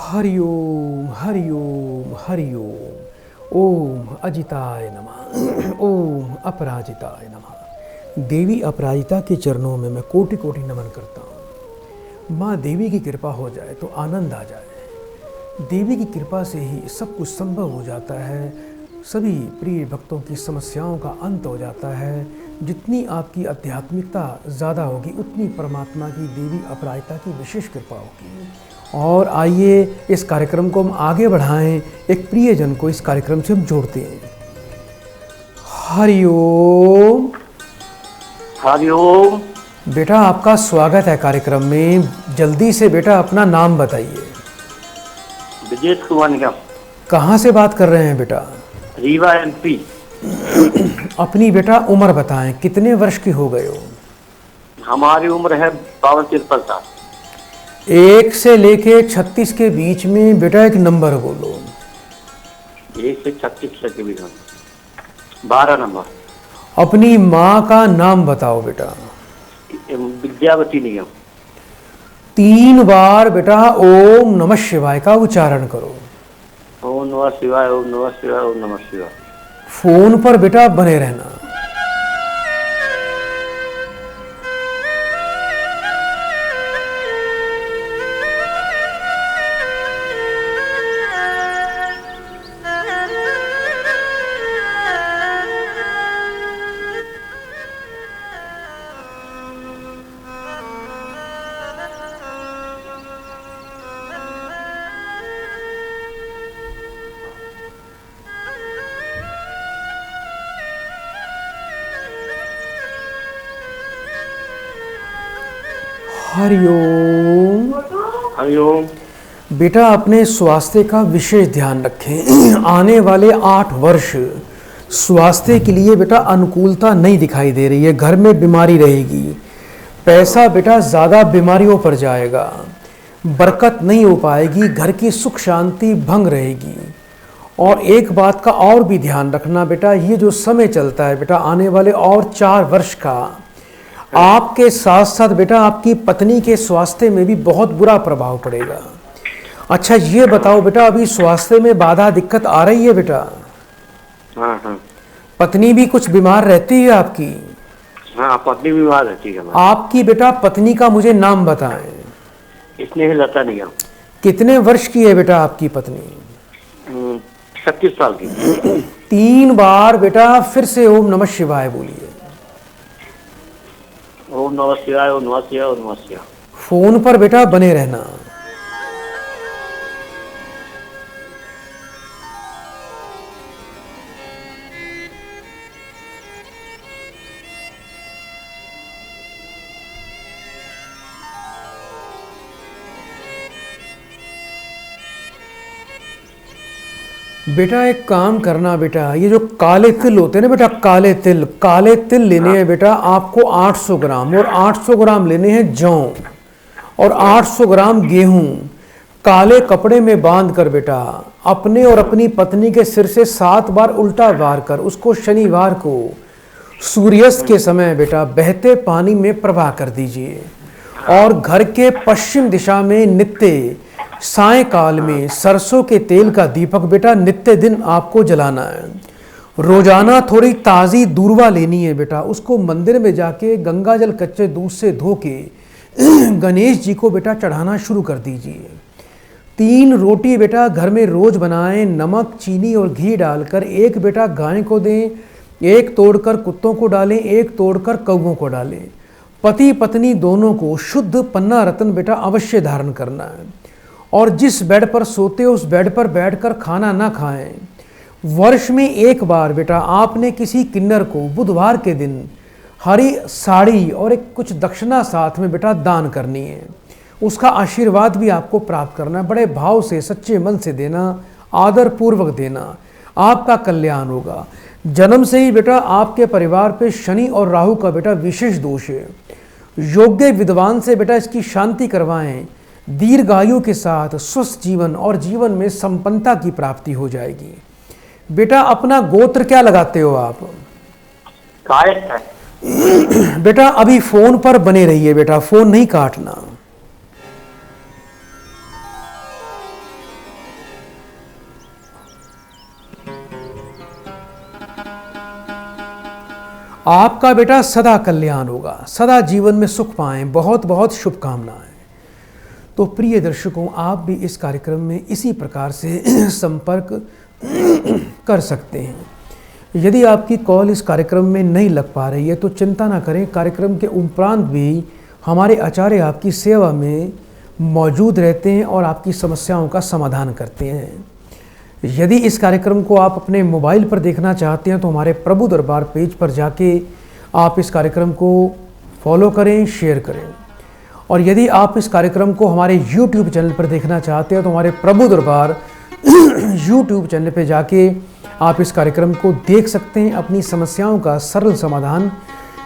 हरि ओम हरि ओम हरि ओम। ओम अजिताय नमः। ओम अपराजिताय नमः। देवी अपराजिता के चरणों में मैं कोटि कोटि नमन करता हूँ। माँ देवी की कृपा हो जाए तो आनंद आ जाए। देवी की कृपा से ही सब कुछ संभव हो जाता है। सभी प्रिय भक्तों की समस्याओं का अंत हो जाता है। जितनी आपकी आध्यात्मिकता ज़्यादा होगी उतनी परमात्मा की देवी अपराजिता की विशेष कृपा होगी। और आइए इस कार्यक्रम को हम आगे बढ़ाएं। एक प्रियजन को इस कार्यक्रम से हम जोड़ते हैं। हरि ओम। हरि ओम। बेटा आपका स्वागत है कार्यक्रम में। जल्दी से बेटा अपना नाम बताइए। विजेश कुमार निगम। कहाँ से बात कर रहे हैं बेटा? रीवा एमपी। अपनी बेटा उम्र बताएं, कितने वर्ष की हो गए हो? हमारी उम्र है 52-53 साल। 1 से लेके 36 के बीच में बेटा एक नंबर बोलो। 1 से 36 तक के बीच में 12 नंबर। अपनी माँ का नाम बताओ बेटा। विद्यावती निगम। 3 बार बेटा ओम नमः शिवाय का उच्चारण करो। ओम नमः शिवाय, ओम नमः शिवाय, ओम नमः शिवाय। फोन पर बेटा बने रहना। हरि ओम। हरि ओम। बेटा अपने स्वास्थ्य का विशेष ध्यान रखें। आने वाले 8 वर्ष स्वास्थ्य के लिए बेटा अनुकूलता नहीं दिखाई दे रही है। घर में बीमारी रहेगी। पैसा बेटा ज़्यादा बीमारियों पर जाएगा। बरकत नहीं हो पाएगी। घर की सुख शांति भंग रहेगी। और एक बात का और भी ध्यान रखना बेटा, ये जो समय चलता है बेटा आने वाले और 4 वर्ष का, आपके साथ साथ बेटा आपकी पत्नी के स्वास्थ्य में भी बहुत बुरा प्रभाव पड़ेगा। अच्छा ये बताओ बेटा, अभी स्वास्थ्य में बाधा दिक्कत आ रही है बेटा? हाँ। पत्नी भी कुछ बीमार रहती है आपकी? हाँ, पत्नी बीमार रहती है। आपकी बेटा पत्नी का मुझे नाम बताएं। स्नेहलता निगम। कितने वर्ष की है बेटा आपकी पत्नी? 36 साल की। 3 बार बेटा फिर से ओम नमः शिवाय बोलिए। ओम नमः शिवाय, ओम नमः शिवाय, ओम नमः शिवाय। फोन पर बेटा बने रहना। बेटा एक काम करना बेटा, ये जो काले तिल होते हैं ना बेटा, काले तिल लेने हैं बेटा आपको 800 ग्राम, और 800 ग्राम लेने हैं जौ, और 800 ग्राम गेहूं काले कपड़े में बांध कर बेटा अपने और अपनी पत्नी के सिर से 7 बार उल्टा वार कर उसको शनिवार को सूर्यास्त के समय बेटा बहते पानी में प्रवाह कर दीजिए। और घर के पश्चिम दिशा में नित्य सायंकाल में सरसों के तेल का दीपक बेटा नित्य दिन आपको जलाना है। रोजाना थोड़ी ताज़ी दूर्वा लेनी है बेटा, उसको मंदिर में जाके गंगा जल कच्चे दूध से धो के गणेश जी को बेटा चढ़ाना शुरू कर दीजिए। 3 रोटी बेटा घर में रोज बनाएं, नमक चीनी और घी डालकर। 1 बेटा गाय को दें, 1 तोड़कर कुत्तों को डालें, 1 तोड़कर कौवों को डालें। पति पत्नी दोनों को शुद्ध पन्ना रत्न बेटा अवश्य धारण करना है। और जिस बेड पर सोते हो उस बेड पर बैठकर खाना ना खाएं। वर्ष में 1 बार बेटा आपने किसी किन्नर को बुधवार के दिन हरी साड़ी और एक कुछ दक्षिणा साथ में बेटा दान करनी है। उसका आशीर्वाद भी आपको प्राप्त करना है। बड़े भाव से सच्चे मन से देना, आदर पूर्वक देना, आपका कल्याण होगा। जन्म से ही बेटा आपके परिवार पे शनि और राहु का बेटा विशेष दोष है। योग्य विद्वान से बेटा इसकी शांति करवाएं। दीर्घायु के साथ स्वस्थ जीवन और जीवन में संपन्नता की प्राप्ति हो जाएगी। बेटा अपना गोत्र क्या लगाते हो आप? कायस्थ है। बेटा अभी फोन पर बने रहिए बेटा, फोन नहीं काटना। आपका बेटा सदा कल्याण होगा, सदा जीवन में सुख पाएं, बहुत बहुत शुभकामनाएं। तो प्रिय दर्शकों, आप भी इस कार्यक्रम में इसी प्रकार से संपर्क कर सकते हैं। यदि आपकी कॉल इस कार्यक्रम में नहीं लग पा रही है तो चिंता ना करें, कार्यक्रम के उपरांत भी हमारे आचार्य आपकी सेवा में मौजूद रहते हैं और आपकी समस्याओं का समाधान करते हैं। यदि इस कार्यक्रम को आप अपने मोबाइल पर देखना चाहते हैं तो हमारे प्रभु दरबार पेज पर जाके आप इस कार्यक्रम को फॉलो करें, शेयर करें। और यदि आप इस कार्यक्रम को हमारे YouTube चैनल पर देखना चाहते हैं तो हमारे प्रभु दरबार YouTube चैनल पर जाके आप इस कार्यक्रम को देख सकते हैं, अपनी समस्याओं का सरल समाधान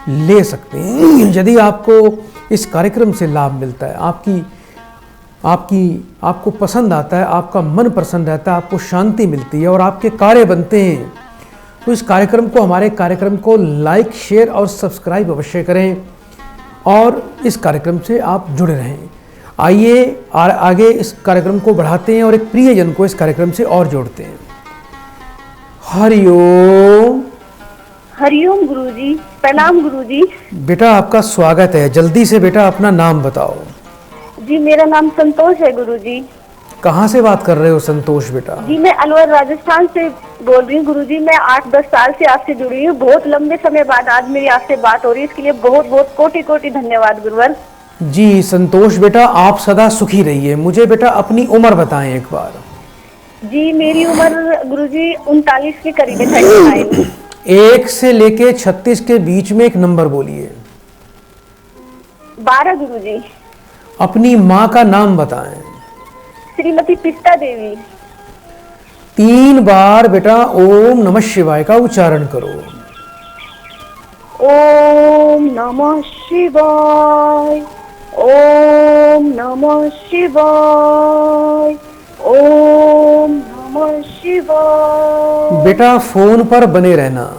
ले सकते हैं। यदि आपको इस कार्यक्रम से लाभ मिलता है, आपको पसंद आता है, आपका मन प्रसन्न रहता है, आपको शांति मिलती है और आपके कार्य बनते हैं, तो इस कार्यक्रम को, हमारे कार्यक्रम को लाइक, शेयर और सब्सक्राइब अवश्य करें और इस कार्यक्रम से आप जुड़े रहें। आइए आगे इस कार्यक्रम को बढ़ाते हैं और एक प्रियजन को इस कार्यक्रम से और जोड़ते हैं। हरिओम। हरिओम गुरुजी, प्रणाम गुरुजी। बेटा आपका स्वागत है। जल्दी से बेटा अपना नाम बताओ। जी मेरा नाम संतोष है गुरुजी। कहाँ से बात कर रहे हो संतोष बेटा? जी मैं अलवर राजस्थान से बोल रही हूँ गुरुजी। मैं 8-10 साल से आपसे जुड़ी हूँ। बहुत लंबे समय बाद आज मेरी आपसे बात हो रही है, इसके लिए बहुत बहुत कोटि कोटि धन्यवाद गुरुवर। जी संतोष बेटा, आप सदा सुखी रहिए। मुझे बेटा अपनी उम्र बताएं एक बार। जी मेरी उम्र गुरुजी 39 के करीब है, 39। 1 से लेके 36 के बीच में एक नंबर बोलिए। 12 गुरुजी। अपनी माँ का नाम बताएं। श्रीमती पिस्ता देवी। 3 बार बेटा ओम नमः शिवाय का उच्चारण करो। ओम नमः शिवाय, ओम नमः शिवाय, ओम नमः शिवाय। बेटा फोन पर बने रहना।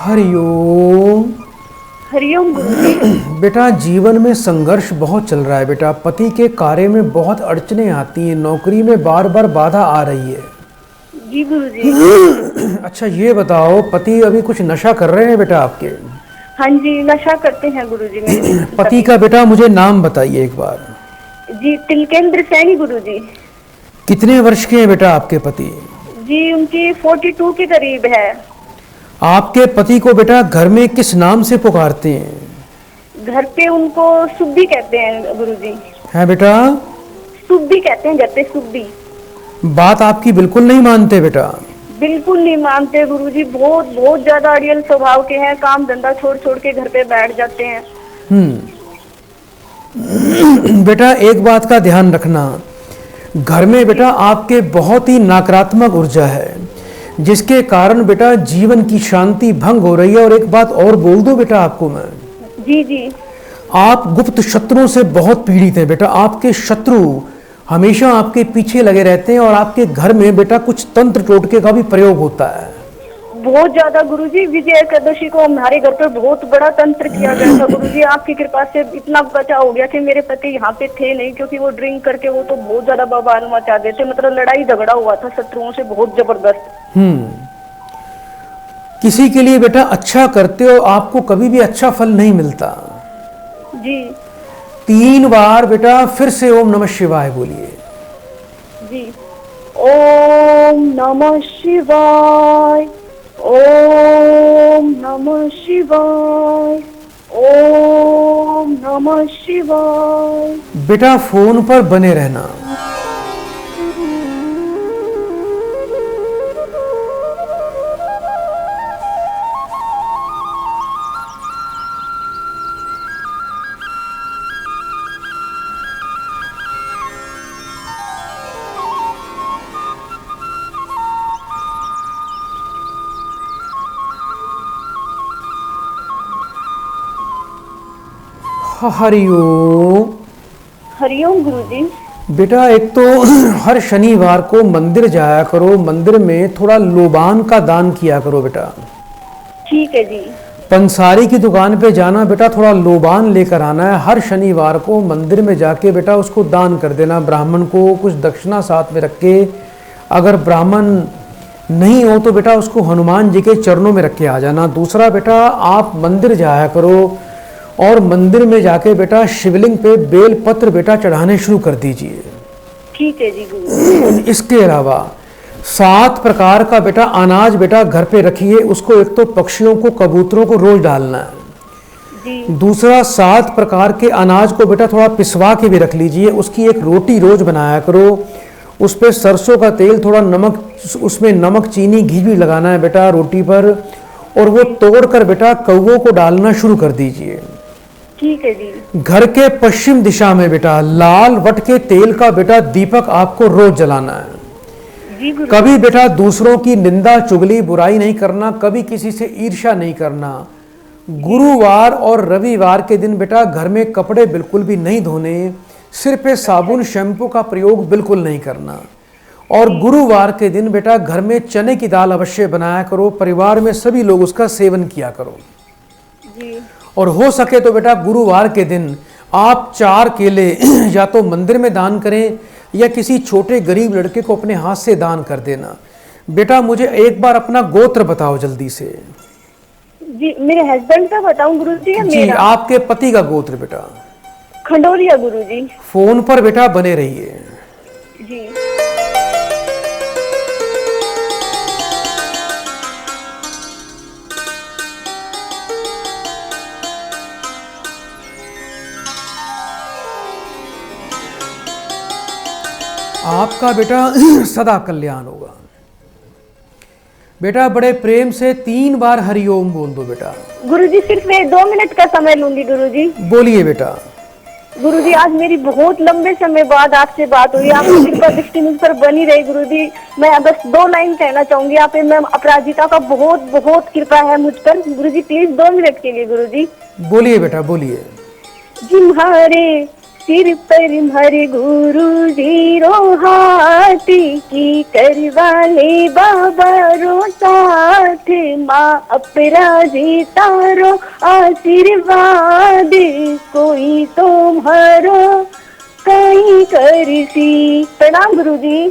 हरिओम। हरिओम गुरुजी। बेटा जीवन में संघर्ष बहुत चल रहा है बेटा। पति के कार्य में बहुत अड़चने आती हैं, नौकरी में बार बार बाधा आ रही है। जी गुरुजी। अच्छा ये बताओ, पति अभी कुछ नशा कर रहे हैं बेटा आपके? हाँ जी नशा करते हैं गुरुजी मेरे। पति का बेटा मुझे नाम बताइए एक बार। जी तिलकेंद्र सैनी गुरुजी। कितने वर्ष के हैं बेटा आपके पति? जी उनकी 42 के करीब है। आपके पति को बेटा घर में किस नाम से पुकारते हैं? घर पे उनको सुब्बी कहते हैं गुरुजी। है बेटा? सुब्बी कहते हैं घर पे, सुब्बी। बात आपकी बिल्कुल नहीं मानते बेटा? बिल्कुल नहीं मानते गुरुजी। बहुत बहुत ज्यादा अड़ियल स्वभाव के हैं। काम धंधा छोड़ छोड़ के घर पे बैठ जाते हैं। बेटा एक बात का ध्यान रखना, घर में बेटा आपके बहुत ही नकारात्मक ऊर्जा है, जिसके कारण बेटा जीवन की शांति भंग हो रही है। और एक बात और बोल दो बेटा आपको मैं। जी जी। आप गुप्त शत्रुओं से बहुत पीड़ित हैं बेटा। आपके शत्रु हमेशा आपके पीछे लगे रहते हैं और आपके घर में बेटा कुछ तंत्र टोटके का भी प्रयोग होता है। बहुत ज्यादा गुरुजी। विजय एकादशी को हमारे घर पर बहुत बड़ा तंत्र किया गया था गुरुजी। आपकी कृपा से इतना बचाव हो गया कि मेरे पति यहाँ पे थे नहीं, क्योंकि वो ड्रिंक करके वो तो बहुत ज्यादा बवाल मचा देते। मतलब लड़ाई झगड़ा हुआ था शत्रुओं से बहुत जबरदस्त। किसी के लिए बेटा अच्छा करते हो, आपको कभी भी अच्छा फल नहीं मिलता। जी। 3 बार बेटा फिर से ओम नमः शिवाय बोलिए। जी। ओम नमः शिवाय, ओम नमः शिवाय, ओम नमः शिवाय। बेटा फोन पर बने रहना। हरिओम। हरिओम गुरुजी। बेटा एक तो हर शनिवार को मंदिर जाया करो, मंदिर में थोड़ा लोबान का दान किया करो बेटा। ठीक है जी। पंसारी की दुकान पे जाना बेटा, थोड़ा लोबान लेकर आना है। हर शनिवार को मंदिर में जाके बेटा उसको दान कर देना, ब्राह्मण को कुछ दक्षिणा साथ में रख के। अगर ब्राह्मण नहीं हो तो बेटा उसको हनुमान जी के चरणों में रख के आ जाना। दूसरा बेटा, आप मंदिर जाया करो और मंदिर में जाके बेटा शिवलिंग पे बेल पत्र बेटा चढ़ाने शुरू कर दीजिए। ठीक है जी गुरुजी। इसके अलावा 7 प्रकार का बेटा अनाज बेटा घर पे रखिए। उसको एक तो पक्षियों को, कबूतरों को रोज डालना है जी। दूसरा 7 प्रकार के अनाज को बेटा थोड़ा पिसवा के भी रख लीजिए। उसकी एक रोटी रोज बनाया करो। उस पे सरसों का तेल, थोड़ा नमक, उसमें नमक, चीनी, घी भी लगाना है बेटा रोटी पर। और वो तोड़ कर बेटा कौवों को डालना शुरू कर दीजिए। ठीक है जी। घर के पश्चिम दिशा में बेटा लाल वट के तेल का बेटा दीपक आपको रोज जलाना है। जी गुरु। कभी बेटा दूसरों की निंदा, चुगली, बुराई नहीं करना, कभी किसी से ईर्ष्या नहीं करना। गुरुवार और रविवार के दिन बेटा घर में कपड़े बिल्कुल भी नहीं धोने। सिर पे साबुन, शैम्पू का प्रयोग बिल्कुल नहीं करना। और गुरुवार के दिन बेटा घर में चने की दाल अवश्य बनाया करो। परिवार में सभी लोग उसका सेवन किया करो। जी। और हो सके तो बेटा गुरुवार के दिन आप 4 केले या तो मंदिर में दान करें या किसी छोटे गरीब लड़के को अपने हाथ से दान कर देना। बेटा मुझे एक बार अपना गोत्र बताओ जल्दी से। जी, मेरे हस्बैंड का बताऊं गुरुजी या जी, मेरा? आपके पति का गोत्र बेटा। खंडोरिया गुरुजी। फोन पर बेटा बने रहिए। जी। आपका बेटा सदा कल्याण होगा। बेटा बड़े प्रेम से 3 बार हरिओम बोल दो बेटा। गुरुजी सिर्फ मैं 2 मिनट का समय लूंगी गुरुजी। बोलिए बेटा। गुरुजी आज मेरी बहुत लंबे समय बाद आपसे बात हुई। आपकी कृपा दृष्टि मुझ पर बनी रही गुरुजी। मैं बस 2 लाइन कहना चाहूंगी। आप मैं अपराजिता का बहुत बहुत कृपा है मुझ पर गुरुजी। प्लीज 2 मिनट के लिए गुरुजी। बोलिए बेटा बोलिए। जिम्हारे सिर पर हमारे गुरु जी रोहाती की करवाले बाबा रो साथ माँ अपराजिता रो आशीर्वाद कोई तुम्हारो कहीं करसी। प्रणाम गुरु जी।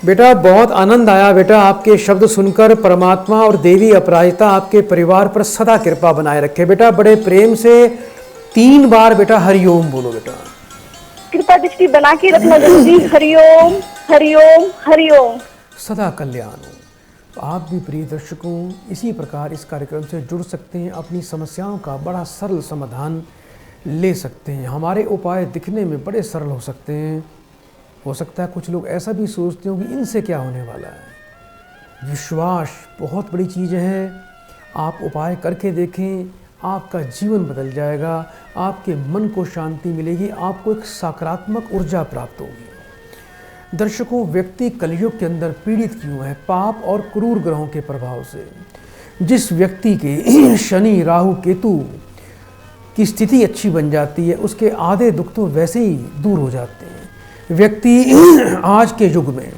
बेटा बहुत आनंद आया बेटा आपके शब्द सुनकर। परमात्मा और देवी अपराजिता आपके परिवार पर सदा कृपा बनाए रखे। बेटा बड़े प्रेम से 3 बार बेटा हरिओम बोलो बेटा। कृपा दृष्टि बना के रखना गुरुजी। हरिओम हरिओम हरिओम। सदा कल्याण हो। तो आप भी प्रिय दर्शकों इसी प्रकार इस कार्यक्रम से जुड़ सकते हैं। अपनी समस्याओं का बड़ा सरल समाधान ले सकते हैं। हमारे उपाय दिखने में बड़े सरल हो सकते हैं। हो सकता है कुछ लोग ऐसा भी सोचते हो कि इनसे क्या होने वाला है। विश्वास बहुत बड़ी चीज़ है। आप उपाय करके देखें, आपका जीवन बदल जाएगा। आपके मन को शांति मिलेगी। आपको एक सकारात्मक ऊर्जा प्राप्त होगी। दर्शकों व्यक्ति कलयुग के अंदर पीड़ित क्यों है? पाप और क्रूर ग्रहों के प्रभाव से। जिस व्यक्ति के शनि, राहु, केतु की स्थिति अच्छी बन जाती है उसके आधे दुख तो वैसे ही दूर हो जाते हैं। व्यक्ति आज के युग में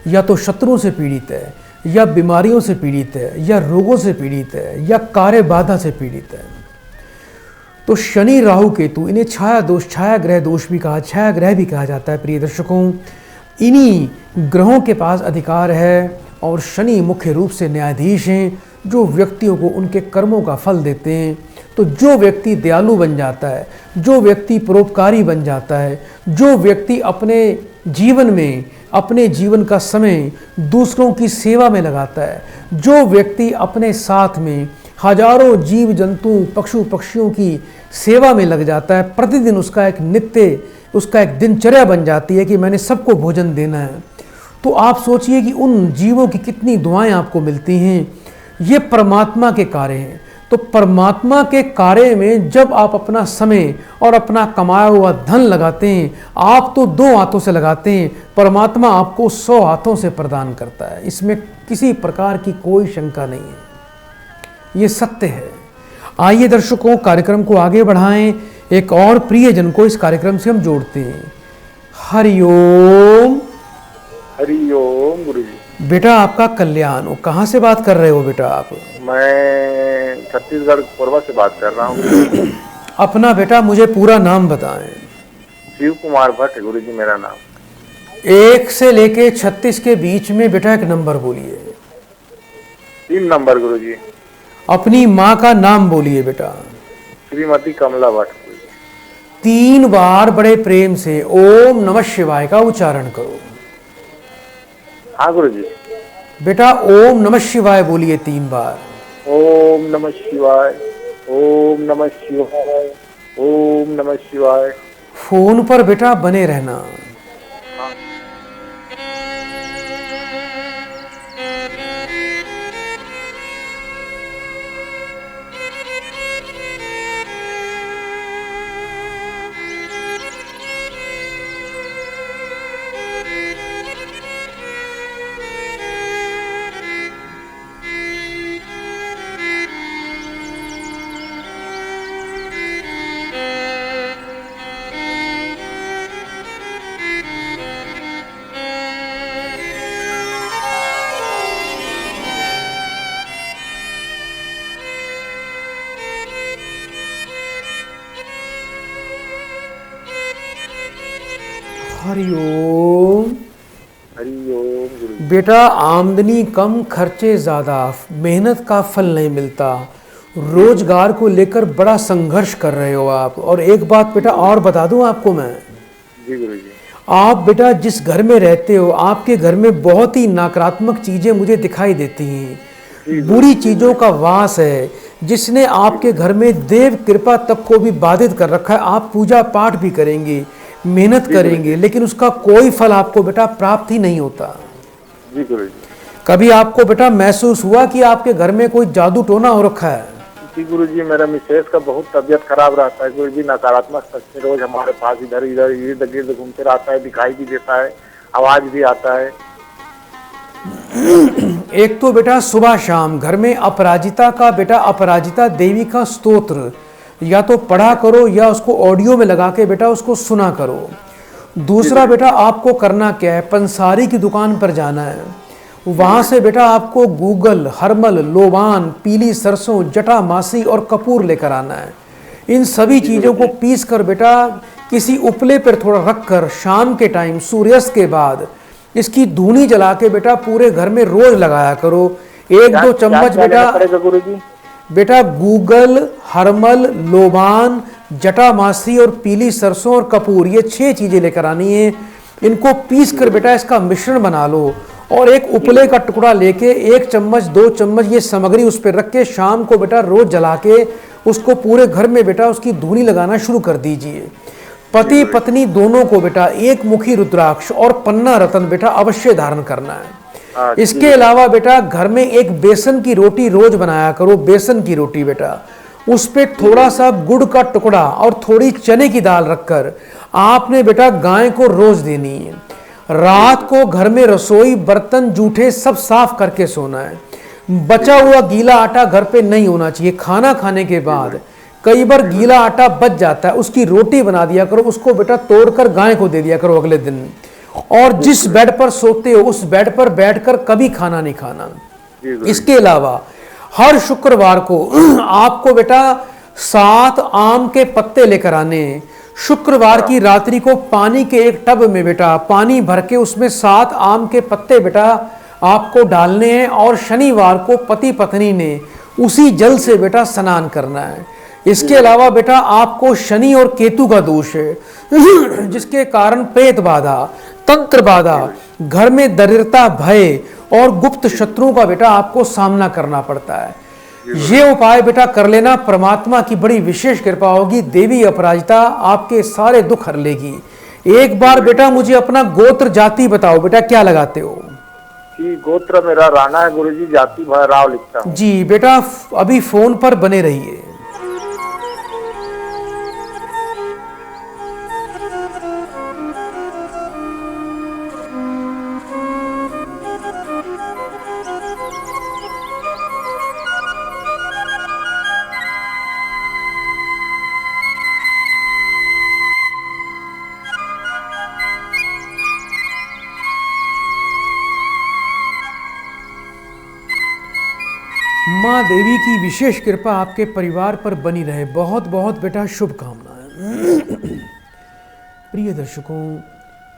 या तो शत्रुओं से पीड़ित है, या बीमारियों से पीड़ित है, या रोगों से पीड़ित है, या कार्य बाधा से पीड़ित है। तो शनि, राहु, केतु इन्हें छाया दोष, छाया ग्रह दोष भी कहा, छाया ग्रह भी कहा जाता है। प्रिय दर्शकों इन्हीं ग्रहों के पास अधिकार है और शनि मुख्य रूप से न्यायाधीश हैं जो व्यक्तियों को उनके कर्मों का फल देते हैं। तो तो जो व्यक्ति दयालु बन जाता है, जो व्यक्ति परोपकारी बन जाता है, जो व्यक्ति अपने जीवन में अपने जीवन का समय दूसरों की सेवा में लगाता है, जो व्यक्ति अपने साथ में हजारों जीव जंतु पशु पक्षियों की सेवा में लग जाता है, प्रतिदिन उसका एक दिनचर्या बन जाती है कि मैंने सबको भोजन देना है, तो आप सोचिए कि उन जीवों की कितनी दुआएं आपको मिलती हैं। ये परमात्मा के कार्य हैं। तो परमात्मा के कार्य में जब आप अपना समय और अपना कमाया हुआ धन लगाते हैं, आप तो 2 हाथों से लगाते हैं, परमात्मा आपको 100 हाथों से प्रदान करता है। इसमें किसी प्रकार की कोई शंका नहीं है, ये सत्य है। आइए दर्शकों, कार्यक्रम को आगे बढ़ाएं, एक और प्रियजन को इस कार्यक्रम से हम जोड़ते हैं। हरिओम। हरिओम गुरुजी। बेटा आपका कल्याण हो। कहाँ से बात कर रहे हो बेटा आप? मैं छत्तीसगढ़ कोरबा से बात कर रहा हूँ। अपना बेटा मुझे पूरा नाम बताएं। शिव कुमार भट्ट है गुरुजी मेरा नाम। 1 से लेके 36 के बीच में बेटा एक नंबर बोलिए। 3 नंबर गुरुजी। अपनी माँ का नाम बोलिए बेटा। श्रीमती कमला भट्ट। 3 बार बड़े प्रेम से ओम नमः शिवाय का उच्चारण करो। हाँ गुरुजी। बेटा ओम नमः शिवाय बोलिए 3 बार। ओम नमः शिवाय, ओम नमः शिवाय, ओम नमः शिवाय। फोन पर बेटा बने रहना। हरिओम। हरिओम गुरुजी। बेटा आमदनी कम, खर्चे ज़्यादा, मेहनत का फल नहीं मिलता, रोजगार को लेकर बड़ा संघर्ष कर रहे हो आप। और एक बात बेटा और बता दूं आपको मैं। जी गुरुजी। आप बेटा जिस घर में रहते हो, आपके घर में बहुत ही नकारात्मक चीज़ें मुझे दिखाई देती हैं। बुरी चीज़ों का वास है, जिसने आपके घर में देव कृपा तक को भी बाधित कर रखा है। आप पूजा पाठ भी करेंगे, मेहनत करेंगे, लेकिन उसका कोई फल आपको बेटा प्राप्त ही नहीं होता। जी गुरुजी। कभी आपको बेटा महसूस हुआ कि आपके घर में कोई जादू टोना हो रखा है? जी गुरुजी, मेरा मिसेज का बहुत तबीयत खराब रहता है गुरुजी। नकारात्मक शक्ति रोज हमारे पास इधर इधर इर्द गिर्द घूमते रहता है, दिखाई भी देता है, आवाज भी आता है। एक तो बेटा सुबह शाम घर में अपराजिता का बेटा, अपराजिता देवी का स्तोत्र या तो पढ़ा करो या उसको ऑडियो में लगा के बेटा उसको सुना करो। दूसरा बेटा आपको करना क्या है, पंसारी की दुकान पर जाना है। वहाँ से बेटा आपको गूगल, हरमल, लोबान, पीली सरसों, जटा मासी और कपूर लेकर आना है। इन सभी चीज़ों को पीस कर बेटा किसी उपले पर थोड़ा रख कर शाम के टाइम सूर्यास्त के बाद इसकी धूनी जला के बेटा पूरे घर में रोज लगाया करो। 1-2 चम्मच बेटा बेटा गूगल, हरमल, लोबान, जटामासी और पीली सरसों और कपूर, ये 6 चीज़ें लेकर आनी है। इनको पीस कर बेटा इसका मिश्रण बना लो और एक उपले का टुकड़ा लेके 1 चम्मच 2 चम्मच ये सामग्री उस पर रख के शाम को बेटा रोज जला के उसको पूरे घर में बेटा उसकी धूनी लगाना शुरू कर दीजिए। पति पत्नी दोनों को बेटा 1 मुखी रुद्राक्ष और पन्ना रतन बेटा अवश्य धारण करना है। इसके अलावा बेटा घर में एक बेसन की रोटी रोज बनाया करो। बेसन की रोटी बेटा उस पे थोड़ा सा गुड़ का टुकड़ा और थोड़ी चने की दाल रखकर आपने बेटा गाय को रोज देनी है। रात को घर में रसोई बर्तन जूठे सब साफ करके सोना है। बचा हुआ गीला आटा घर पे नहीं होना चाहिए। खाना खाने के बाद कई बार गीला आटा बच जाता है, उसकी रोटी बना दिया करो, उसको बेटा तोड़कर गाय को दे दिया करो अगले दिन। और जिस बेड पर सोते हो उस बेड पर बैठकर कभी खाना नहीं खाना। इसके अलावा हर शुक्रवार को आपको बेटा 7 आम के पत्ते लेकर आने। शुक्रवार की रात्रि को पानी के एक टब में बेटा पानी भर के उसमें 7 आम के पत्ते बेटा आपको डालने हैं और शनिवार को पति पत्नी ने उसी जल से बेटा स्नान करना है। इसके अलावा बेटा आपको शनि और केतु का दोष है जिसके कारण प्रेत बाधा, तंत्र बाधा, घर में दरिद्रता, भय और गुप्त शत्रुओं का बेटा आपको सामना करना पड़ता है। ये उपाय बेटा कर लेना, परमात्मा की बड़ी विशेष कृपा होगी, देवी अपराजिता आपके सारे दुख हर लेगी। एक बार बेटा मुझे अपना गोत्र जाति बताओ, बेटा क्या लगाते हो? जी गोत्र मेरा राणा है गुरुजी, जाति राव लिखता हूँ। जी बेटा अभी फोन पर बने रहिए। माँ देवी की विशेष कृपा आपके परिवार पर बनी रहे। बहुत बहुत बेटा शुभकामनाएं। प्रिय दर्शकों,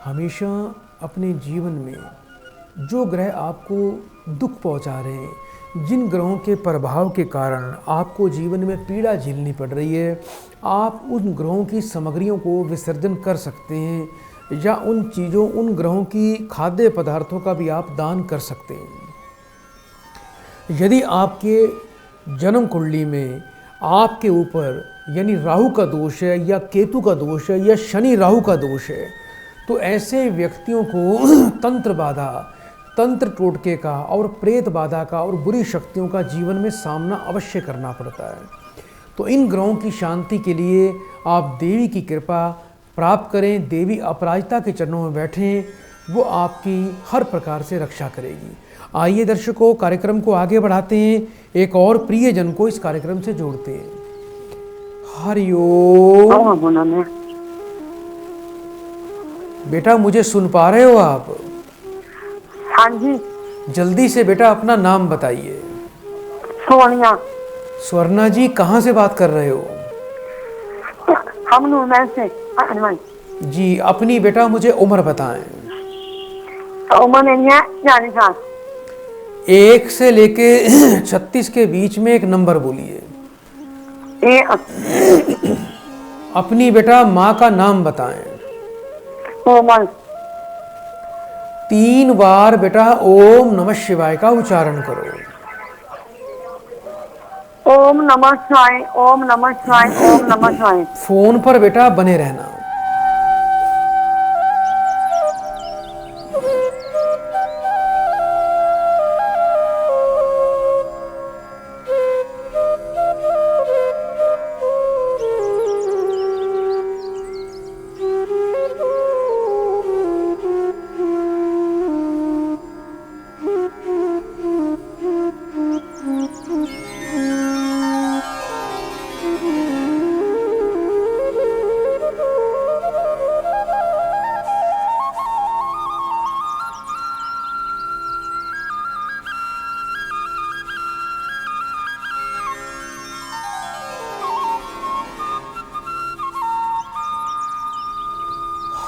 हमेशा अपने जीवन में जो ग्रह आपको दुख पहुंचा रहे हैं, जिन ग्रहों के प्रभाव के कारण आपको जीवन में पीड़ा झेलनी पड़ रही है, आप उन ग्रहों की सामग्रियों को विसर्जन कर सकते हैं या उन चीज़ों, उन ग्रहों की खाद्य पदार्थों का भी आप दान कर सकते हैं। यदि आपके जन्म कुंडली में आपके ऊपर यानी राहु का दोष है या केतु का दोष है या शनि राहु का दोष है, तो ऐसे व्यक्तियों को तंत्र बाधा, तंत्र टोटके का और प्रेत बाधा का और बुरी शक्तियों का जीवन में सामना अवश्य करना पड़ता है। तो इन ग्रहों की शांति के लिए आप देवी की कृपा प्राप्त करें, देवी अपराजिता के चरणों में बैठें, वो आपकी हर प्रकार से रक्षा करेगी। आइए दर्शकों, कार्यक्रम को आगे बढ़ाते हैं, एक और प्रियजन को इस कार्यक्रम से जोड़ते हैं। हरिओम। बेटा मुझे सुन पा रहे हो आप? हाँ जी। जल्दी से बेटा अपना नाम बताइए। सोनिया। स्वर्णा जी कहाँ से बात कर रहे हो? हम नूरमहल से। जी अपनी बेटा मुझे उम्र बताएं। उम्र मेरी है 40 साल। 1 से लेके 36 के बीच में एक नंबर बोलिए। अपनी बेटा माँ का नाम बताएं। कोमल। 3 बार बेटा ओम नमः शिवाय का उच्चारण करो। ओम नमः शिवाय, ओम नमः शिवाय, ओम नमः शिवाय। फोन पर बेटा बने रहना।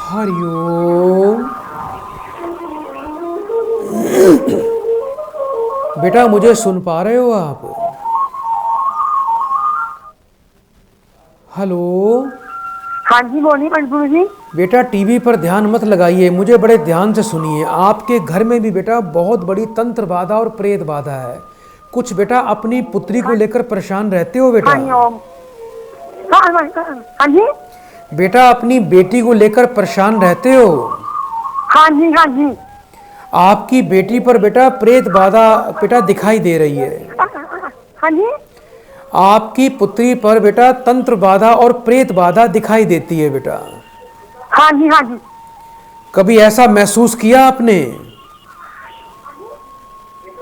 हरिओम। बेटा मुझे सुन पा रहे हो आप? हेलो। हाँ जी बोलिए पंचू जी। बेटा टीवी पर ध्यान मत लगाइए, मुझे बड़े ध्यान से सुनिए। आपके घर में भी बेटा बहुत बड़ी तंत्र बाधा और प्रेत बाधा है। कुछ बेटा अपनी पुत्री को लेकर परेशान रहते हो बेटा? हाँ जी। बेटा अपनी बेटी को लेकर परेशान रहते हो? हाँ जी हाँ जी। आपकी बेटी पर बेटा प्रेत बाधा बेटा दिखाई दे रही है। हाँ जी। आपकी पुत्री पर बेटा तंत्र बाधा और प्रेत बाधा दिखाई देती है बेटा। हाँ जी हाँ जी। कभी ऐसा महसूस किया आपने?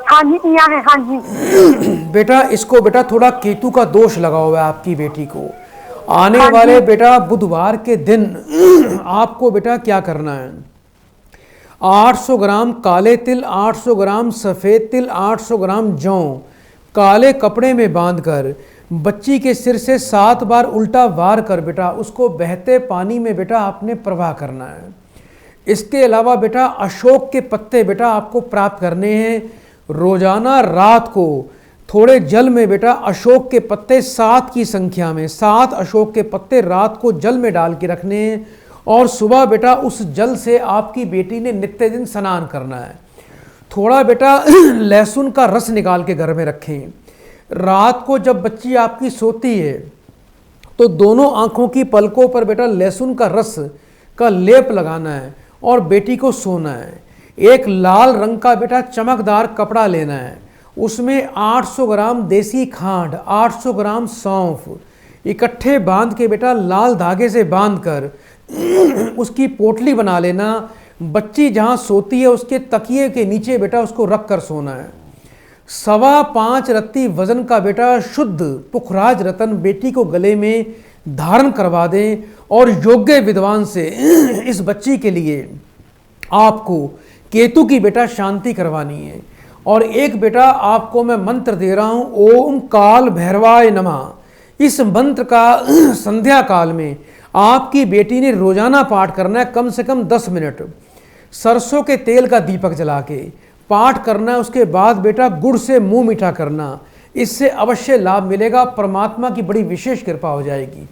हाँ जी किया है। हाँ जी। बेटा इसको बेटा थोड़ा केतु का दोष लगा हुआ है आपकी बेटी को। आने वाले बेटा बुधवार के दिन आपको बेटा क्या करना है, 800 ग्राम काले तिल, 800 ग्राम सफ़ेद तिल, 800 ग्राम जौ काले कपड़े में बांधकर बच्ची के सिर से 7 बार उल्टा वार कर बेटा उसको बहते पानी में बेटा आपने प्रवाह करना है। इसके अलावा बेटा अशोक के पत्ते बेटा आपको प्राप्त करने हैं। रोजाना रात को थोड़े जल में बेटा अशोक के पत्ते 7 की संख्या में, 7 अशोक के पत्ते रात को जल में डाल के रखने हैं और सुबह बेटा उस जल से आपकी बेटी ने नित्य दिन स्नान करना है। थोड़ा बेटा लहसुन का रस निकाल के घर में रखें। रात को जब बच्ची आपकी सोती है तो दोनों आंखों की पलकों पर बेटा लहसुन का रस का लेप लगाना है और बेटी को सोना है। एक लाल रंग का बेटा चमकदार कपड़ा लेना है, उसमें 800 ग्राम देसी खांड, 800 ग्राम सौंफ इकट्ठे बांध के बेटा लाल धागे से बांधकर उसकी पोटली बना लेना। बच्ची जहाँ सोती है उसके तकिए के नीचे बेटा उसको रख कर सोना है। 5.25 रत्ती वजन का बेटा शुद्ध पुखराज रतन बेटी को गले में धारण करवा दें और योग्य विद्वान से इस बच्ची के लिए आपको केतु की बेटा शांति करवानी है। और एक बेटा आपको मैं मंत्र दे रहा हूं, ओम काल भैरवाय नमः। इस मंत्र का संध्या काल में आपकी बेटी ने रोजाना पाठ करना है, कम से कम 10 मिनट सरसों के तेल का दीपक जला के पाठ करना है। उसके बाद बेटा गुड़ से मुंह मीठा करना, इससे अवश्य लाभ मिलेगा, परमात्मा की बड़ी विशेष कृपा हो जाएगी।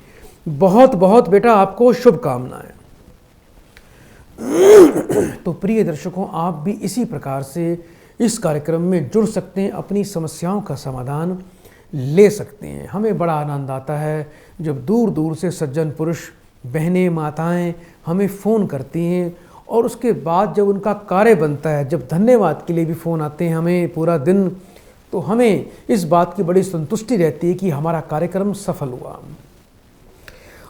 बहुत बहुत बेटा आपको शुभकामनाएं। तो प्रिय दर्शकों, आप भी इसी प्रकार से इस कार्यक्रम में जुड़ सकते हैं, अपनी समस्याओं का समाधान ले सकते हैं। हमें बड़ा आनंद आता है जब दूर दूर से सज्जन पुरुष, बहनें, माताएं हमें फ़ोन करती हैं और उसके बाद जब उनका कार्य बनता है, जब धन्यवाद के लिए भी फ़ोन आते हैं हमें पूरा दिन, तो हमें इस बात की बड़ी संतुष्टि रहती है कि हमारा कार्यक्रम सफल हुआ।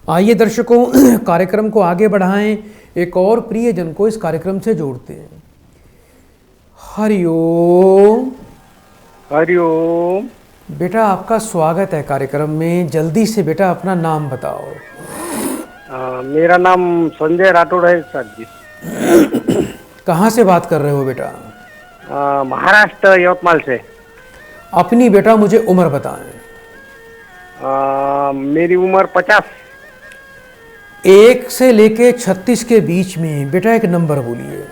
आइए दर्शकों, कार्यक्रम को आगे बढ़ाएं, एक और प्रियजन को इस कार्यक्रम से जोड़ते हैं। हरिओम। हरिओम। बेटा आपका स्वागत है कार्यक्रम में। जल्दी से बेटा अपना नाम बताओ। मेरा नाम संजय राठौड़ है सर जी। कहाँ से बात कर रहे हो बेटा? महाराष्ट्र, यवतमाल से। अपनी बेटा मुझे उम्र बताएं। मेरी उम्र 50। 1 से लेके 36 के बीच में बेटा एक नंबर बोलिए।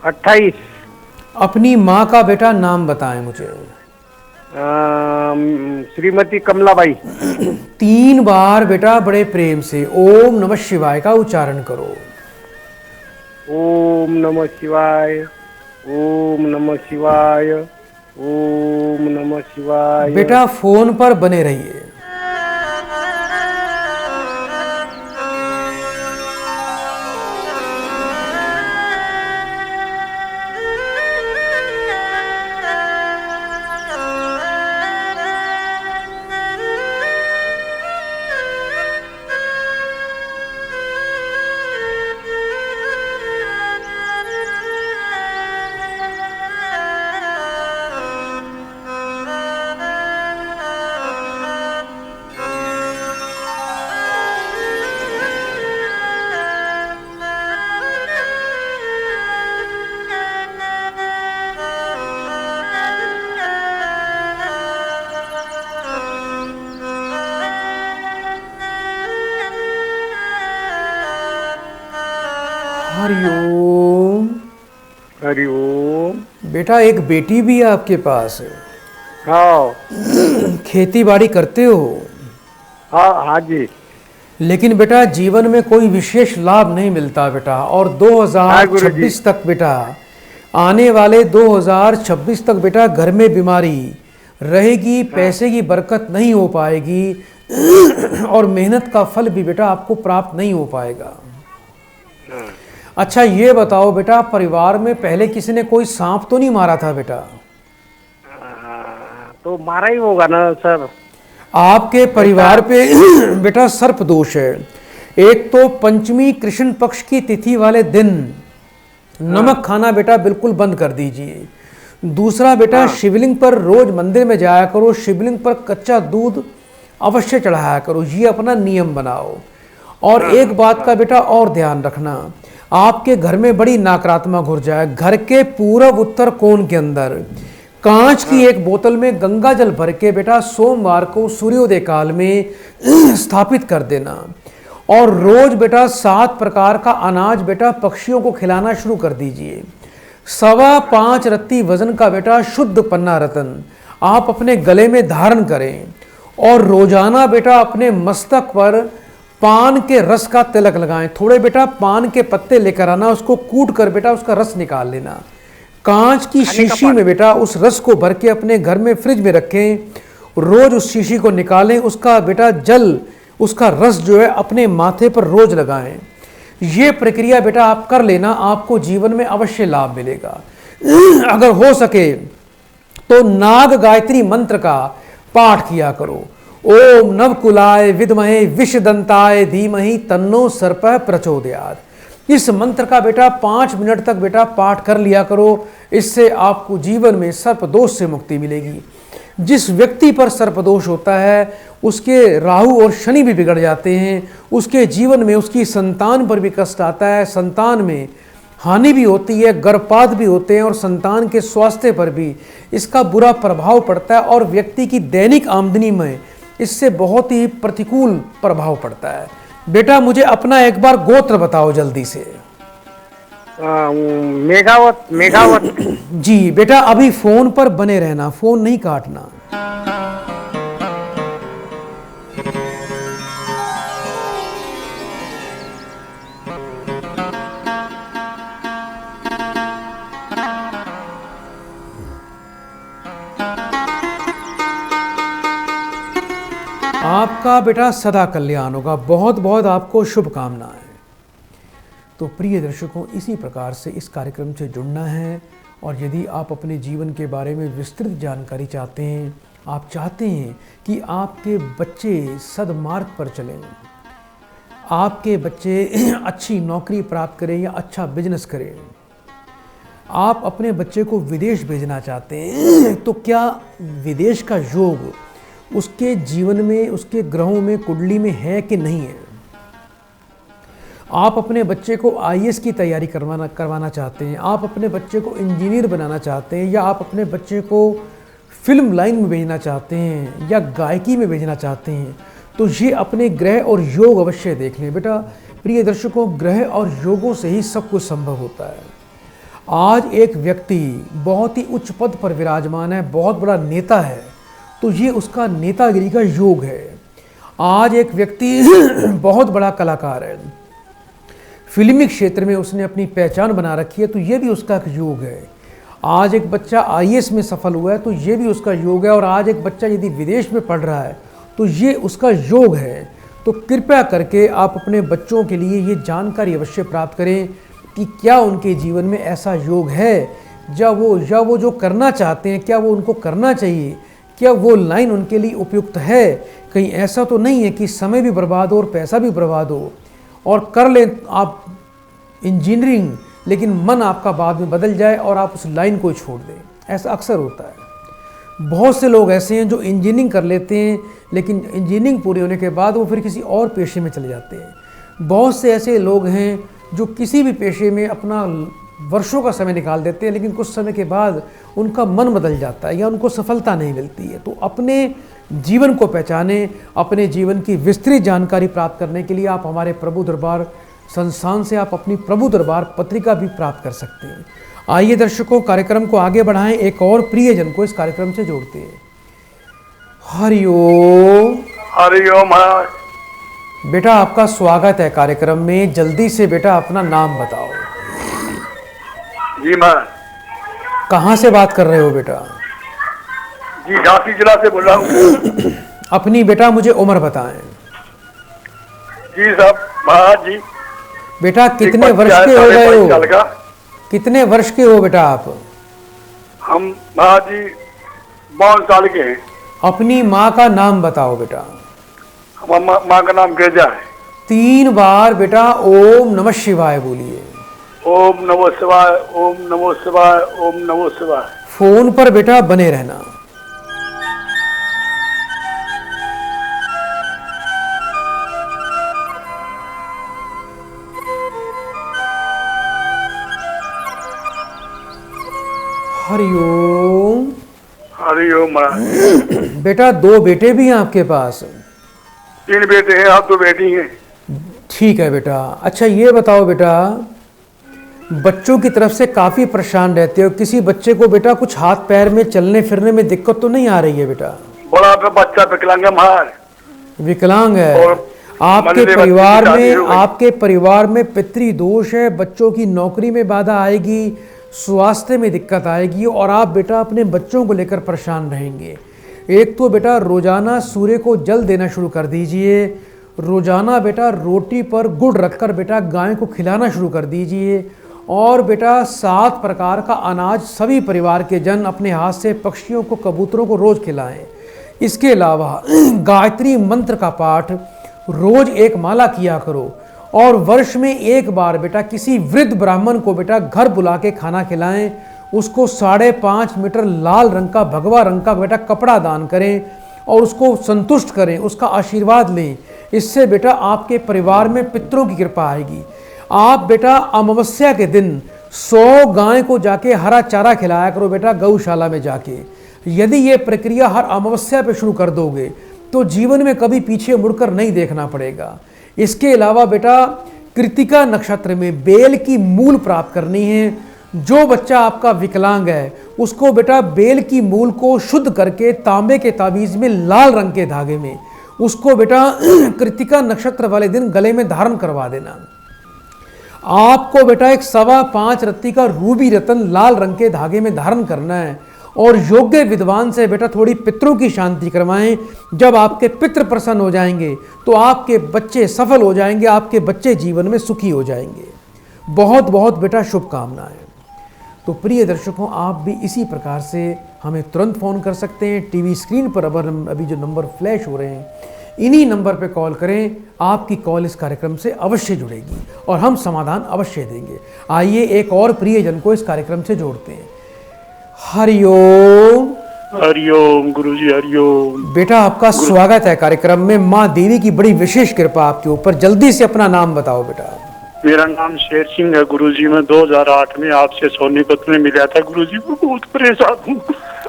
28। अपनी माँ का बेटा नाम बताएं मुझे। श्रीमती कमलाबाई। 3 बार बेटा बड़े प्रेम से ओम नमः शिवाय का उच्चारण करो। ओम नमः शिवाय, ओम नमः शिवाय, ओम नमः शिवाय। बेटा फोन पर बने रहिए। हरिओम। हरिओम। बेटा एक बेटी भी है आपके पास? हाँ। खेती बाड़ी करते हो? हाँ हाँ जी। लेकिन बेटा जीवन में कोई विशेष लाभ नहीं मिलता बेटा, और 2026 तक बेटा, आने वाले 2026 तक बेटा घर में बीमारी रहेगी, पैसे की बरकत नहीं हो पाएगी और मेहनत का फल भी बेटा आपको प्राप्त नहीं हो पाएगा। अच्छा ये बताओ बेटा, परिवार में पहले किसी ने कोई सांप तो नहीं मारा था बेटा? तो मारा ही होगा ना सर। आपके परिवार पे बेटा सर्प दोष है। एक तो पंचमी कृष्ण पक्ष की तिथि वाले दिन नमक खाना बेटा बिल्कुल बंद कर दीजिए। दूसरा बेटा शिवलिंग पर रोज मंदिर में जाया करो, शिवलिंग पर कच्चा दूध अवश्य चढ़ाया करो, ये अपना नियम बनाओ। और एक बात का बेटा और ध्यान रखना, आपके घर में बड़ी नकारात्मक ऊर्जा है। घर के पूर्व उत्तर कोण के अंदर कांच की एक बोतल में गंगा जल भर के बेटा सोमवार को सूर्योदय काल में स्थापित कर देना, और रोज बेटा 7 प्रकार का अनाज बेटा पक्षियों को खिलाना शुरू कर दीजिए। 5.25 रत्ती वजन का बेटा शुद्ध पन्ना रतन आप अपने गले में धारण करें और रोजाना बेटा अपने मस्तक पर पान के रस का तिलक लगाएं। थोड़े बेटा पान के पत्ते लेकर आना, उसको कूट कर बेटा उसका रस निकाल लेना। कांच की शीशी में बेटा उस रस को भर के अपने घर में फ्रिज में रखें। रोज उस शीशी को निकालें, उसका बेटा जल, उसका रस जो है अपने माथे पर रोज लगाएं। ये प्रक्रिया बेटा आप कर लेना, आपको जीवन में अवश्य लाभ मिलेगा। अगर हो सके तो नाग गायत्री मंत्र का पाठ किया करो। ओम नवकुलाय विद्महे विषदंताय धीमहि तन्नो सर्पः प्रचोदयात्। इस मंत्र का बेटा 5 मिनट तक बेटा पाठ कर लिया करो। इससे आपको जीवन में सर्पदोष से मुक्ति मिलेगी। जिस व्यक्ति पर सर्पदोष होता है उसके राहु और शनि भी बिगड़ जाते हैं, उसके जीवन में उसकी संतान पर भी कष्ट आता है, संतान में हानि भी होती है, गर्भपात भी होते हैं और संतान के स्वास्थ्य पर भी इसका बुरा प्रभाव पड़ता है और व्यक्ति की दैनिक आमदनी में इससे बहुत ही प्रतिकूल प्रभाव पड़ता है। बेटा मुझे अपना एक बार गोत्र बताओ जल्दी से। मेघावत। जी बेटा अभी फोन पर बने रहना, फोन नहीं काटना। आपका बेटा सदा कल्याण होगा। बहुत बहुत आपको शुभकामनाएं। तो प्रिय दर्शकों, इसी प्रकार से इस कार्यक्रम से जुड़ना है और यदि आप अपने जीवन के बारे में विस्तृत जानकारी चाहते हैं, आप चाहते हैं कि आपके बच्चे सदमार्ग पर चलें, आपके बच्चे अच्छी नौकरी प्राप्त करें या अच्छा बिजनेस करें, आप अपने बच्चे को विदेश भेजना चाहते हैं, तो क्या विदेश का योग उसके जीवन में, उसके ग्रहों में, कुंडली में है कि नहीं है? आप अपने बच्चे को आईएएस की तैयारी करवाना चाहते हैं, आप अपने बच्चे को इंजीनियर बनाना चाहते हैं, या आप अपने बच्चे को फिल्म लाइन में भेजना चाहते हैं या गायकी में भेजना चाहते हैं, तो ये अपने ग्रह और योग अवश्य देख लें। बेटा प्रिय दर्शकों, ग्रह और योगों से ही सब कुछ संभव होता है। आज एक व्यक्ति बहुत ही उच्च पद पर विराजमान है, बहुत बड़ा नेता है, तो ये उसका नेतागिरी का योग है। आज एक व्यक्ति बहुत बड़ा कलाकार है, फिल्मी क्षेत्र में उसने अपनी पहचान बना रखी है, तो ये भी उसका एक योग है। आज एक बच्चा आईएएस में सफल हुआ है, तो ये भी उसका योग है। और आज एक बच्चा यदि विदेश में पढ़ रहा है तो ये उसका योग है। तो कृपया करके आप अपने बच्चों के लिए ये जानकारी अवश्य प्राप्त करें कि क्या उनके जीवन में ऐसा योग है, या वो जो करना चाहते हैं क्या वो उनको करना चाहिए, क्या वो लाइन उनके लिए उपयुक्त है। कहीं ऐसा तो नहीं है कि समय भी बर्बाद हो और पैसा भी बर्बाद हो और कर लें आप इंजीनियरिंग, लेकिन मन आपका बाद में बदल जाए और आप उस लाइन को छोड़ दें। ऐसा अक्सर होता है। बहुत से लोग ऐसे हैं जो इंजीनियरिंग कर लेते हैं, लेकिन इंजीनियरिंग पूरी होने के बाद वो फिर किसी और पेशे में चले जाते हैं। बहुत से ऐसे लोग हैं जो किसी भी पेशे में अपना वर्षों का समय निकाल देते हैं, लेकिन कुछ समय के बाद उनका मन बदल जाता है या उनको सफलता नहीं मिलती है। तो अपने जीवन को पहचानें। अपने जीवन की विस्तृत जानकारी प्राप्त करने के लिए आप हमारे प्रभु दरबार संस्थान से आप अपनी प्रभु दरबार पत्रिका भी प्राप्त कर सकते हैं। आइए दर्शकों, कार्यक्रम को आगे बढ़ाएं, एक और प्रियजन को इस कार्यक्रम से जोड़ते हैं। हरिओम। हरिओम। बेटा आपका स्वागत है कार्यक्रम में। जल्दी से बेटा अपना नाम बताओ। जी मैं कहाँ से बात कर रहे हो बेटा? जी झांसी जिला से बोल रहा हूँ। अपनी बेटा मुझे उम्र बताएं। जी साहब महाराज जी। बेटा कितने वर्ष के हो गए हो? कितने वर्ष के हो बेटा आप? हम महाराज जी 52 साल के हैं। अपनी माँ का नाम बताओ बेटा। हमारी माँ का नाम गिरजा है। 3 बार बेटा ओम नमः शिवाय बोलिए। ओम नमो शिवाय, ओम नमो शिवाय, ओम नमो शिवाय। फोन पर बेटा बने रहना। हरिओम। हरिओम महाराज। बेटा 2 बेटे भी हैं आपके पास? 3 बेटे हैं, आप 2 बेटी हैं। ठीक है बेटा। अच्छा ये बताओ बेटा बच्चों की तरफ से काफ़ी परेशान रहते हो। किसी बच्चे को बेटा कुछ हाथ पैर में चलने फिरने में दिक्कत तो नहीं आ रही है बेटा? बड़ा का बच्चा विकलांग है महार। विकलांग है। और आपके मंदिर परिवार बच्चे की शादी में हो गई। आपके परिवार में पितृ दोष है, बच्चों की नौकरी में बाधा आएगी, स्वास्थ्य में दिक्कत आएगी और आप बेटा अपने बच्चों को लेकर परेशान रहेंगे। एक तो बेटा रोजाना सूर्य को जल देना शुरू कर दीजिए, रोजाना बेटा रोटी पर गुड़ रखकर बेटा गाय को खिलाना शुरू कर दीजिए और बेटा 7 प्रकार का अनाज सभी परिवार के जन अपने हाथ से पक्षियों को, कबूतरों को रोज खिलाएं। इसके अलावा गायत्री मंत्र का पाठ रोज 1 माला किया करो और वर्ष में 1 बार बेटा किसी वृद्ध ब्राह्मण को बेटा घर बुला के खाना खिलाएं। उसको 5.5 मीटर लाल रंग का, भगवा रंग का बेटा कपड़ा दान करें और उसको संतुष्ट करें, उसका आशीर्वाद लें। इससे बेटा आपके परिवार में पितरों की कृपा आएगी। आप बेटा अमावस्या के दिन 100 गाय को जाके हरा चारा खिलाया करो बेटा गौशाला में जाके। यदि ये प्रक्रिया हर अमावस्या पे शुरू कर दोगे तो जीवन में कभी पीछे मुड़कर नहीं देखना पड़ेगा। इसके अलावा बेटा कृतिका नक्षत्र में बेल की मूल प्राप्त करनी है। जो बच्चा आपका विकलांग है उसको बेटा बेल की मूल को शुद्ध करके तांबे के ताबीज में लाल रंग के धागे में उसको बेटा कृतिका नक्षत्र वाले दिन गले में धारण करवा देना। आपको बेटा एक 5.25 रत्ती का रूबी रतन लाल रंग के धागे में धारण करना है और योग्य विद्वान से बेटा थोड़ी पितरों की शांति करवाएं। जब आपके पितृ प्रसन्न हो जाएंगे तो आपके बच्चे सफल हो जाएंगे, आपके बच्चे जीवन में सुखी हो जाएंगे। बहुत बहुत बेटा शुभकामनाएं। तो प्रिय दर्शकों, आप भी इसी प्रकार से हमें तुरंत फ़ोन कर सकते हैं। टीवी स्क्रीन पर अभी जो नंबर फ्लैश हो रहे हैं इन्हीं नंबर पर कॉल करें। आपकी कॉल इस कार्यक्रम से अवश्य जुड़ेगी और हम समाधान अवश्य देंगे। आइए एक और प्रियजन को इस कार्यक्रम से जोड़ते हैं। हरिओम। हरिओम गुरुजी, हरिओम। बेटा आपका स्वागत है कार्यक्रम में। माँ देवी की बड़ी विशेष कृपा आपके ऊपर। जल्दी से अपना नाम बताओ बेटा। मेरा नाम शेर सिंह है गुरुजी। मैं 2008 में आपसे सोनीपत में मिला था गुरुजी। मैं बहुत परेशान हूँ।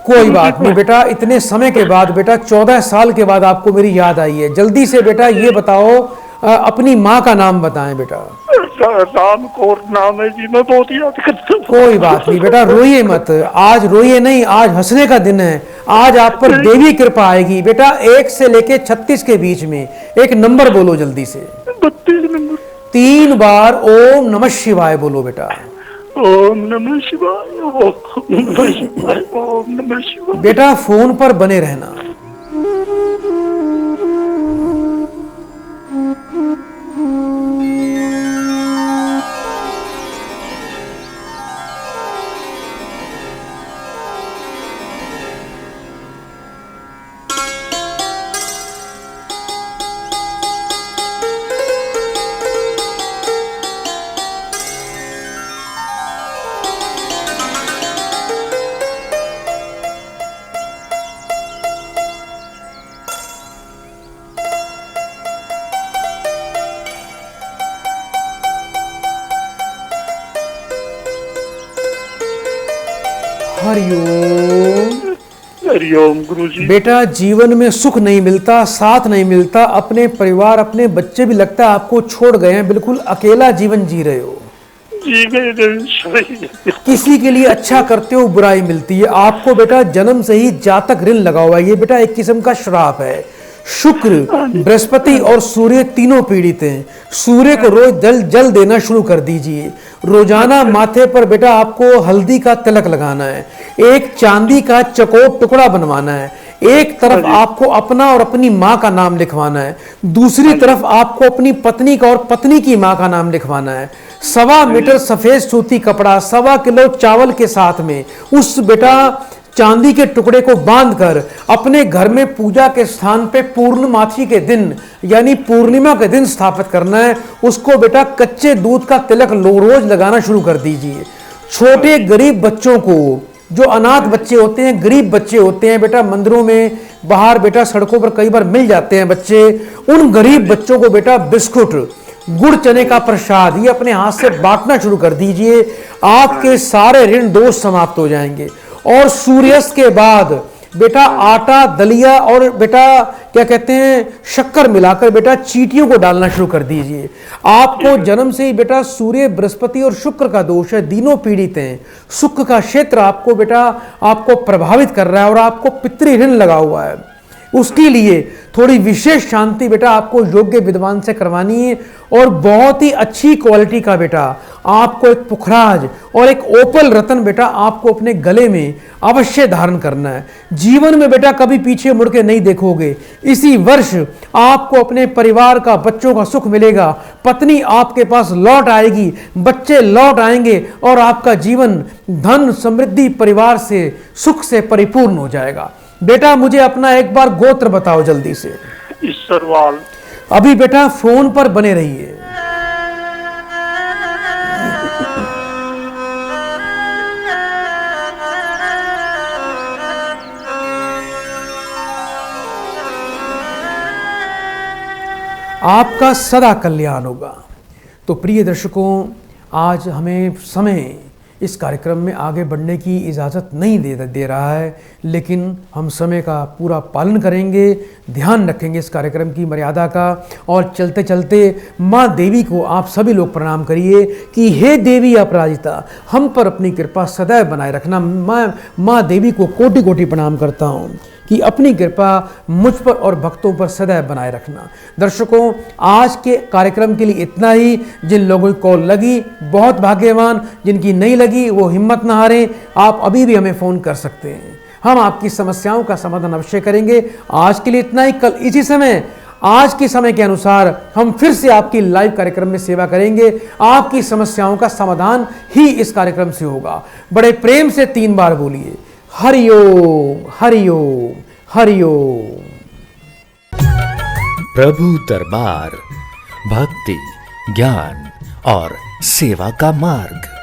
कोई बात नहीं बेटा, इतने समय के बाद बेटा 14 साल के बाद आपको मेरी याद आई है। जल्दी से बेटा ये बताओ, अपनी माँ का नाम बताएं बेटा। राम कौर नाम है जी। मैं बहुत याद करता हूँ। कोई बात नहीं बेटा, रोइए मत। आज रोइए नहीं, आज हंसने का दिन है। आज आप पर देवी कृपा आएगी बेटा। 1 से लेके 36 के बीच में एक नंबर बोलो जल्दी से। 32 नंबर। 3 बार ओम नमः शिवाय बोलो बेटा। ओम नमः शिवाय, ओम नमः शिवाय, ओम नमः शिवाय। बेटा फोन पर बने रहना। हरिओम। हरिओम गुरुजी। बेटा जीवन में सुख नहीं मिलता, साथ नहीं मिलता, अपने परिवार अपने बच्चे भी लगता है आपको छोड़ गए हैं, बिल्कुल अकेला जीवन जी रहे हो। किसी के लिए अच्छा करते हो बुराई मिलती है। आपको बेटा जन्म से ही जातक ऋण लगा हुआ है। ये बेटा एक किस्म का श्राप है। शुक्र, बृहस्पति और सूर्य तीनों पीड़ित हैं। सूर्य को रोज जल देना शुरू कर दीजिए। रोजाना माथे पर बेटा आपको हल्दी का तिलक लगाना है। एक चांदी का चकोर टुकड़ा बनवाना है। एक तरफ आपको अपना और अपनी माँ का नाम लिखवाना है, दूसरी तरफ आपको अपनी पत्नी का और पत्नी की माँ का नाम लिखवाना है। 1.25 मीटर सफेद सूती कपड़ा 1.25 किलो चावल के साथ में उस बेटा चांदी के टुकड़े को बांधकर अपने घर में पूजा के स्थान पे पूर्णमासी के दिन यानी पूर्णिमा के दिन स्थापित करना है। उसको बेटा कच्चे दूध का तिलक रोज लगाना शुरू कर दीजिए। छोटे गरीब बच्चों को, जो अनाथ बच्चे होते हैं, गरीब बच्चे होते हैं बेटा, मंदिरों में बाहर बेटा सड़कों पर कई बार मिल जाते हैं बच्चे, उन गरीब बच्चों को बेटा बिस्कुट, गुड़ चने का प्रसाद ये अपने हाथ से बांटना शुरू कर दीजिए। आपके सारे ऋण दोष समाप्त हो जाएंगे। और सूर्यास्त के बाद बेटा आटा, दलिया और बेटा क्या कहते हैं शक्कर मिलाकर बेटा चींटियों को डालना शुरू कर दीजिए। आपको जन्म से ही बेटा सूर्य, बृहस्पति और शुक्र का दोष है, तीनों पीड़ित हैं। शुक्र का क्षेत्र आपको बेटा आपको प्रभावित कर रहा है और आपको पितृ ऋण लगा हुआ है। उसके लिए थोड़ी विशेष शांति बेटा आपको योग्य विद्वान से करवानी है और बहुत ही अच्छी क्वालिटी का बेटा आपको एक पुखराज और एक ओपल रतन बेटा आपको अपने गले में अवश्य धारण करना है। जीवन में बेटा कभी पीछे मुड़ के नहीं देखोगे। इसी वर्ष आपको अपने परिवार का, बच्चों का सुख मिलेगा। पत्नी आपके पास लौट आएगी, बच्चे लौट आएंगे और आपका जीवन धन, समृद्धि, परिवार से, सुख से परिपूर्ण हो जाएगा। बेटा मुझे अपना एक बार गोत्र बताओ जल्दी से। ईश्वरवाल। अभी बेटा फोन पर बने रहिए। आपका सदा कल्याण होगा। तो प्रिय दर्शकों, आज हमें समय इस कार्यक्रम में आगे बढ़ने की इजाज़त नहीं दे रहा है, लेकिन हम समय का पूरा पालन करेंगे, ध्यान रखेंगे इस कार्यक्रम की मर्यादा का। और चलते चलते माँ देवी को आप सभी लोग प्रणाम करिए कि हे देवी अपराजिता, हम पर अपनी कृपा सदैव बनाए रखना। माँ देवी को कोटि कोटि प्रणाम करता हूँ कि अपनी कृपा मुझ पर और भक्तों पर सदैव बनाए रखना। दर्शकों, आज के कार्यक्रम के लिए इतना ही। जिन लोगों की कॉल लगी बहुत भाग्यवान, जिनकी नहीं लगी वो हिम्मत ना हारें, आप अभी भी हमें फ़ोन कर सकते हैं। हम आपकी समस्याओं का समाधान अवश्य करेंगे। आज के लिए इतना ही। कल इसी समय, आज के समय के अनुसार हम फिर से आपकी लाइव कार्यक्रम में सेवा करेंगे। आपकी समस्याओं का समाधान ही इस कार्यक्रम से होगा। बड़े प्रेम से 3 बार बोलिए, हरिओम हरिओम हरिओम। प्रभु दरबार, भक्ति, ज्ञान और सेवा का मार्ग।